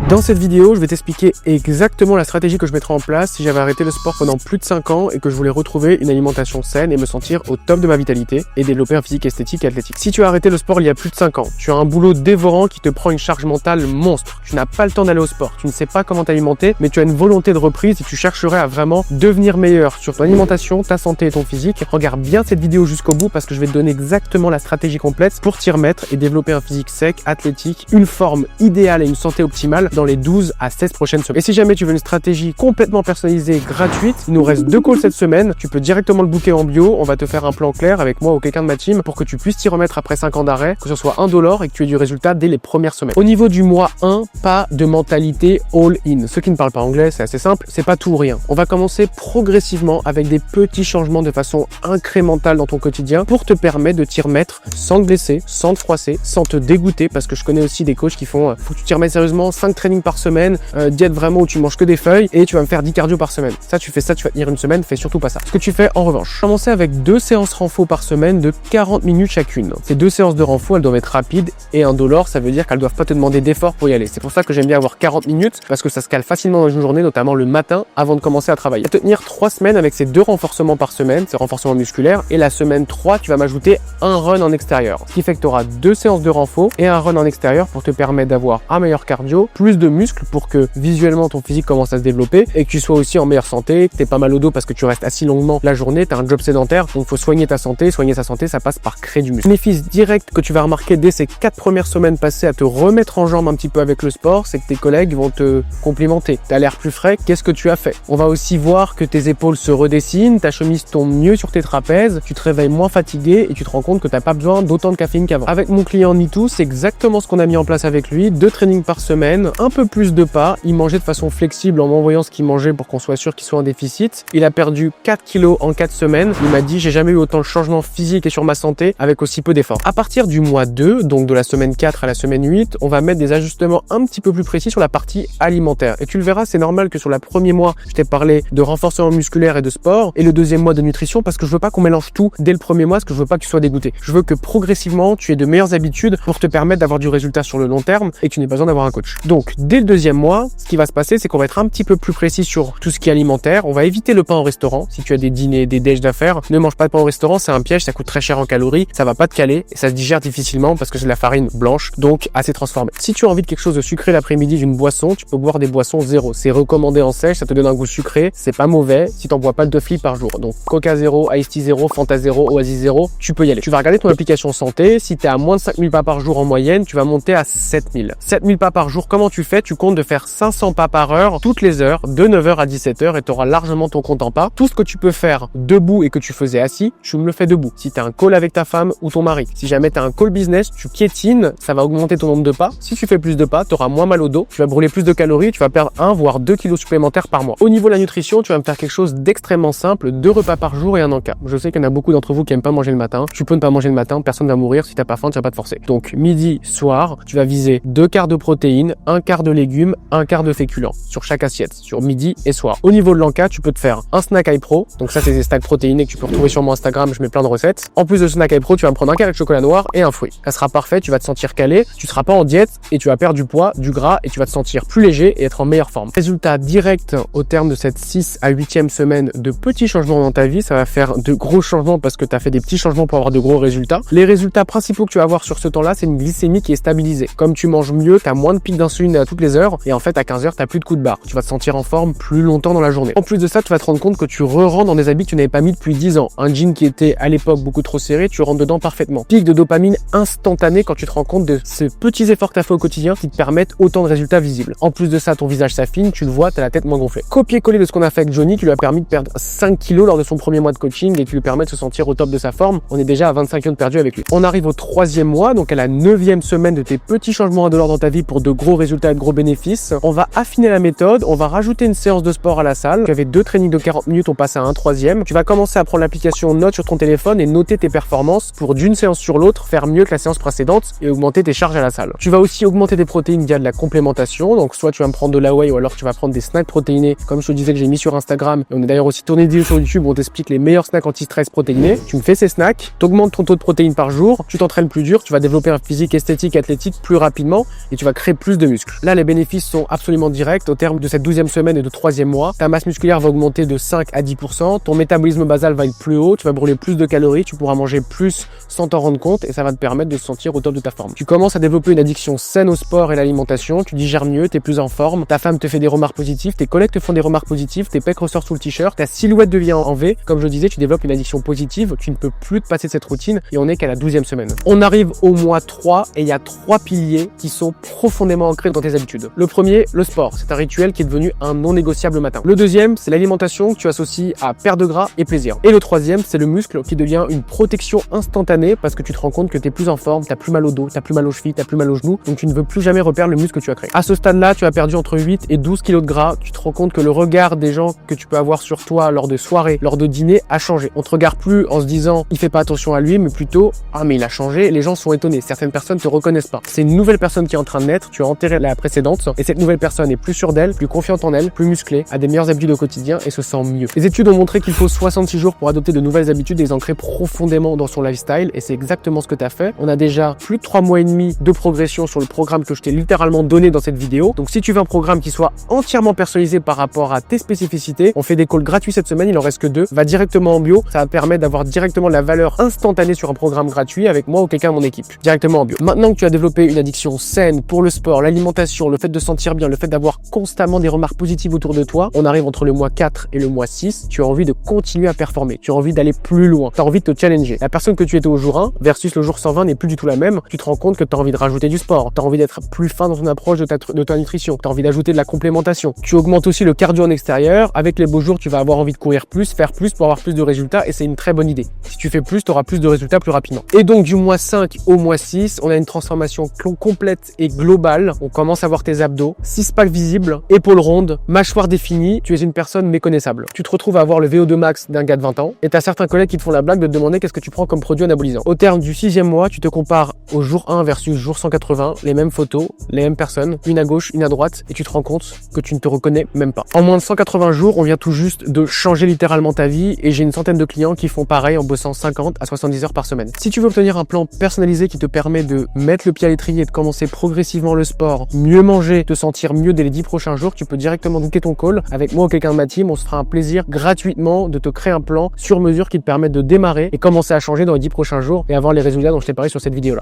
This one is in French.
Dans cette vidéo, je vais t'expliquer exactement la stratégie que je mettrai en place si j'avais arrêté le sport pendant plus de 5 ans et que je voulais retrouver une alimentation saine et me sentir au top de ma vitalité et développer un physique esthétique et athlétique. Si tu as arrêté le sport il y a plus de 5 ans, tu as un boulot dévorant qui te prend une charge mentale monstre, tu n'as pas le temps d'aller au sport, tu ne sais pas comment t'alimenter, mais tu as une volonté de reprise et tu chercherais à vraiment devenir meilleur sur ton alimentation, ta santé et ton physique, regarde bien cette vidéo jusqu'au bout parce que je vais te donner exactement la stratégie complète pour t'y remettre et développer un physique sec, athlétique, une forme idéale et une santé optimale dans les 12 à 16 prochaines semaines. Et si jamais tu veux une stratégie complètement personnalisée, gratuite, il nous reste 2 calls cette semaine, tu peux directement le booker en bio, on va te faire un plan clair avec moi ou quelqu'un de ma team pour que tu puisses t'y remettre après 5 ans d'arrêt, que ce soit indolore et que tu aies du résultat dès les premières semaines. Au niveau du mois 1, pas de mentalité all-in. Ceux qui ne parlent pas anglais, c'est assez simple, c'est pas tout ou rien. On va commencer progressivement avec des petits changements de façon incrémentale dans ton quotidien pour te permettre de t'y remettre sans te blesser, sans te froisser, sans te dégoûter, parce que je connais aussi des coachs qui font faut que tu t'y remettes sérieusement, 5 trainings par semaine, diète vraiment où tu manges que des feuilles et tu vas me faire 10 cardio par semaine. Ça, tu fais ça, tu vas tenir une semaine, fais surtout pas ça. Ce que tu fais en revanche, commencer avec 2 séances renfo par semaine de 40 minutes chacune. Ces 2 séances de renfo, elles doivent être rapides et indolores, ça veut dire qu'elles doivent pas te demander d'effort pour y aller. C'est pour ça que j'aime bien avoir 40 minutes parce que ça se cale facilement dans une journée, notamment le matin avant de commencer à travailler. Tu vas tenir 3 semaines avec ces 2 renforcements par semaine, ces renforcements musculaires, et la semaine 3, tu vas m'ajouter un run en extérieur. Ce qui fait que tu auras 2 séances de renfo et un run en extérieur pour te permettre d'avoir un meilleur cardio, plus de muscles pour que visuellement ton physique commence à se développer et que tu sois aussi en meilleure santé, que tu n'aies pas mal au dos parce que tu restes assis longuement la journée, tu as un job sédentaire, donc il faut soigner ta santé. Soigner sa santé, ça passe par créer du muscle. Bénéfice direct que tu vas remarquer dès ces 4 premières semaines passées à te remettre en jambe un petit peu avec le sport, c'est que tes collègues vont te complimenter. Tu as l'air plus frais, qu'est-ce que tu as fait? On va aussi voir que tes épaules se redessinent, ta chemise tombe mieux sur tes trapèzes, tu te réveilles moins fatigué et tu te rends compte que tu n'as pas besoin d'autant de caféine qu'avant. Avec mon client Nitou, c'est exactement ce qu'on a mis en place avec lui, 2 trainings par semaine, un peu plus de pas, il mangeait de façon flexible en m'envoyant ce qu'il mangeait pour qu'on soit sûr qu'il soit en déficit. Il a perdu 4 kilos en 4 semaines. Il m'a dit j'ai jamais eu autant de changements physiques et sur ma santé avec aussi peu d'efforts. À partir du mois 2, donc de la semaine 4 à la semaine 8, on va mettre des ajustements un petit peu plus précis sur la partie alimentaire. Et tu le verras, c'est normal que sur le premier mois, je t'ai parlé de renforcement musculaire et de sport et le deuxième mois de nutrition parce que je veux pas qu'on mélange tout dès le premier mois parce que je veux pas que tu sois dégoûté. Je veux que progressivement, tu aies de meilleures habitudes pour te permettre d'avoir du résultat sur le long terme et que tu n'aies pas besoin d'avoir un coach. Donc, dès le deuxième mois, ce qui va se passer, c'est qu'on va être un petit peu plus précis sur tout ce qui est alimentaire. On va éviter le pain au restaurant. Si tu as des dîners, des déj d'affaires, ne mange pas de pain au restaurant, c'est un piège, ça coûte très cher en calories, ça va pas te caler et ça se digère difficilement parce que c'est de la farine blanche, donc assez transformée. Si tu as envie de quelque chose de sucré l'après-midi, d'une boisson, tu peux boire des boissons zéro. C'est recommandé en sèche, ça te donne un goût sucré, c'est pas mauvais si t'en bois pas 2 litres par jour. Donc Coca 0, Ice Tea 0, Fanta 0, Oasis 0, tu peux y aller. Tu vas regarder ton application santé, si t'es à moins de 5000 pas par jour en moyenne, tu vas monter à 7000. 7000 pas par jour, comment tu fais? Tu comptes de faire 500 pas par heure, toutes les heures, de 9h à 17h et tu auras largement ton compte en pas. Tout ce que tu peux faire debout et que tu faisais assis, tu me le fais debout. Si tu as un call avec ta femme ou ton mari, si jamais tu as un call business, tu piétines, ça va augmenter ton nombre de pas. Si tu fais plus de pas, tu auras moins mal au dos, tu vas brûler plus de calories, tu vas perdre 1 voire 2 kilos supplémentaires par mois. Au niveau de la nutrition, tu vas me faire quelque chose d'extrêmement simple, 2 repas par jour et un encas. Je sais qu'il y en a beaucoup d'entre vous qui aiment pas manger le matin. Tu peux ne pas manger le matin, personne va mourir. Si t'as pas faim, tu vas pas te forcer. Donc midi, soir, tu vas viser 2 quarts de protéines, 1 quart de légumes, 1 quart de féculents sur chaque assiette, sur midi et soir. Au niveau de l'encas, tu peux te faire un snack iPro. Donc ça, c'est des snacks protéinés que tu peux retrouver sur mon Instagram. Je mets plein de recettes. En plus de ce snack iPro, tu vas me prendre un carré de chocolat noir et un fruit. Ça sera parfait. Tu vas te sentir calé. Tu seras pas en diète et tu vas perdre du poids, du gras et tu vas te sentir plus léger et être en meilleure forme. Résultat direct au terme de cette 6 à 8e semaine de petits changements dans ta vie. Ça va faire de gros changements parce que tu as fait des petits changements pour avoir de gros résultats. Les résultats principaux que tu vas avoir sur ce temps-là, c'est une glycémie qui est stabilisée. Comme tu manges mieux, tu as moins de pics d'insuline à toutes les heures et en fait à 15h, tu n'as plus de coups de barre. Tu vas te sentir en forme plus longtemps dans la journée. En plus de ça, tu vas te rendre compte que tu re-rentres dans des habits que tu n'avais pas mis depuis 10 ans. Un jean qui était à l'époque beaucoup trop serré, tu rentres dedans parfaitement. Pic de dopamine instantané quand tu te rends compte de ces petits efforts que tu as fait au quotidien qui te permettent autant de résultats visibles. En plus de ça, ton visage s'affine, tu le vois, tu as la tête moins gonflée. Copier-coller de ce qu'on a fait avec Johnny, qui lui a permis de perdre 5 kilos lors de son premier mois de coaching et qui lui permet de se sentir au top de sa forme. On est déjà à 25 kilos de perdu avec lui. On arrive au 3e mois, donc à la 9e semaine de tes petits changements indolores dans ta vie pour de gros résultats et de gros bénéfices. On va affiner la méthode, on va rajouter une séance de sport à la salle. Tu avais 2 trainings de 40 minutes, on passe à un 3e. Tu vas commencer à prendre l'application Notes sur ton téléphone et noter tes performances pour d'une séance sur l'autre faire mieux que la séance précédente et augmenter tes charges à la salle. Tu vas aussi augmenter tes protéines via de la complémentation, donc soit tu vas me prendre de la whey ou alors tu vas prendre des snacks protéinés comme je te disais que j'ai mis sur Instagram. Et on a d'ailleurs aussi tourné des vidéos sur YouTube où on t'explique les meilleurs snacks anti-stress protéinés. Tu me fais ces snacks, tu augmentes ton taux de protéines par jour, tu t'entraînes plus dur, tu vas développer un physique esthétique, athlétique plus rapidement et tu vas créer plus de muscles. Là, les bénéfices sont absolument directs. Au terme de cette 12e semaine et de 3e mois, ta masse musculaire va augmenter de 5 à 10%, ton métabolisme basal va être plus haut, tu vas brûler plus de calories, tu pourras manger plus sans t'en rendre compte et ça va te permettre de te sentir au top de ta forme. Tu commences à développer une addiction saine au sport et l'alimentation, tu digères mieux, tu es plus en forme, ta femme te fait des remarques positives, tes collègues te font des remarques positives, tes pecs ressortent sous le t-shirt, ta silhouette devient en V. Comme je disais, tu développes une addiction positive, tu ne peux plus te passer de cette routine et on est qu'à la 12e semaine. On arrive au mois 3 et il y a 3 piliers qui sont profondément ancrés dans tes habitudes. Le premier, le sport. C'est un rituel qui est devenu un non négociable le matin. Le deuxième, c'est l'alimentation que tu associes à perte de gras et plaisir. Et le troisième, c'est le muscle qui devient une protection instantanée parce que tu te rends compte que tu es plus en forme, tu n'as plus mal au dos, tu n'as plus mal aux chevilles, tu n'as plus mal aux genoux, donc tu ne veux plus jamais reperdre le muscle que tu as créé. À ce stade-là, tu as perdu entre 8 et 12 kilos de gras, tu te rends compte que le regard des gens que tu peux avoir sur toi lors de soirées, lors de dîners a changé. On te regarde plus en se disant il fait pas attention à lui, mais plutôt ah mais il a changé, les gens sont étonnés, certaines personnes te reconnaissent pas. C'est une nouvelle personne qui est en train de naître, tu as enterré la précédente et cette nouvelle personne est plus sûre d'elle, plus confiante en elle, plus musclée, a des meilleures habitudes au quotidien et se sent mieux. Les études ont montré qu'il faut 66 jours pour adopter de nouvelles habitudes et les ancrer profondément dans son lifestyle et c'est exactement ce que tu as fait. On a déjà plus de 3 mois et demi de progression sur le programme que je t'ai littéralement donné dans cette vidéo. Donc si tu veux un programme qui soit entièrement personnalisé par rapport à tes spécificités, on fait des calls gratuits cette semaine, il en reste que 2. Va directement en bio, ça va permettre d'avoir directement la valeur instantanée sur un programme gratuit avec moi ou quelqu'un de mon équipe, directement en bio. Maintenant que tu as développé une addiction saine pour le sport, l'alimentation, le fait de sentir bien, le fait d'avoir constamment des remarques positives autour de toi, on arrive entre le mois 4 et le mois 6, tu as envie de continuer à performer, tu as envie d'aller plus loin, tu as envie de te challenger. La personne que tu étais au jour 1 versus le jour 120 n'est plus du tout la même, tu te rends compte que tu as envie de rajouter du sport, tu as envie d'être plus fin dans ton approche de ta nutrition, tu as envie d'ajouter de la complémentation, tu augmentes aussi le cardio en extérieur, avec les beaux jours tu vas avoir envie de courir plus, faire plus pour avoir plus de résultats et c'est une très bonne idée. Si tu fais plus, tu auras plus de résultats plus rapidement. Et donc du mois 5 au mois 6, on a une transformation complète et globale, on commence à voir tes abdos, 6 packs visibles, épaules rondes, mâchoire définie, tu es une personne méconnaissable. Tu te retrouves à avoir le VO2 max d'un gars de 20 ans et tu as certains collègues qui te font la blague de te demander qu'est-ce que tu prends comme produit anabolisant. Au terme du 6e mois, tu te compares au jour 1 versus jour 180, les mêmes photos, les mêmes personnes, une à gauche, une à droite et tu te rends compte que tu ne te reconnais même pas. En moins de 180 jours, on vient tout juste de changer littéralement ta vie et j'ai une centaine de clients qui font pareil en bossant 50 à 70 heures par semaine. Si tu veux obtenir un plan personnalisé qui te permet de mettre le pied à l'étrier et de commencer progressivement le sport, mieux manger, te sentir mieux dès les 10 prochains jours, tu peux directement booker ton call avec moi ou quelqu'un de ma team. On se fera un plaisir gratuitement de te créer un plan sur mesure qui te permette de démarrer et commencer à changer dans les 10 prochains jours et avoir les résultats dont je t'ai parlé sur cette vidéo là.